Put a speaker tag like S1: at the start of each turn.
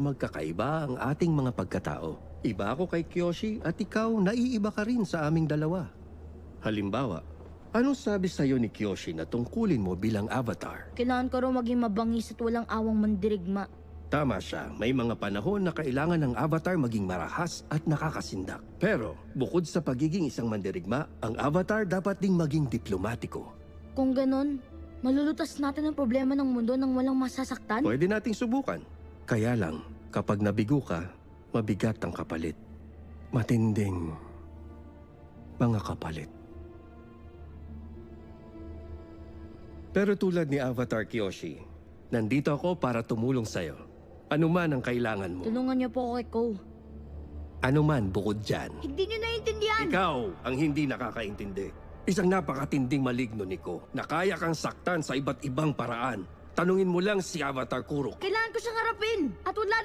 S1: Magkakaiba ang ating mga pagkatao. Iba ako kay Kyoshi at ikaw naiiba ka rin sa aming dalawa. Halimbawa, anong sabi sa'yo ni Kyoshi na tungkulin mo bilang avatar?
S2: Kailangan ko raw maging mabangis at walang awang mandirigma.
S1: Tama siya, may mga panahon na kailangan ng avatar maging marahas at nakakasindak. Pero, bukod sa pagiging isang mandirigma, ang avatar dapat ding maging diplomatiko.
S2: Kung ganon, malulutas natin ang problema ng mundo nang walang masasaktan?
S1: Pwede nating subukan. Kaya lang, kapag nabigo ka, mabigat ang kapalit. Matinding mga kapalit. Pero tulad ni Avatar Kyoshi, nandito ako para tumulong sa'yo. Ano man ang kailangan mo.
S2: Tulungan niyo po ako kay Ko.
S1: Ano man bukod dyan.
S2: Hindi niyo naiintindihan!
S1: Ikaw ang hindi nakakaintindi. Isang napakatinding maligno ni Ko na kaya kang saktan sa iba't ibang paraan. Tanungin mo lang si Avatar Kuruk.
S2: Kailangan ko siyang harapin! At wala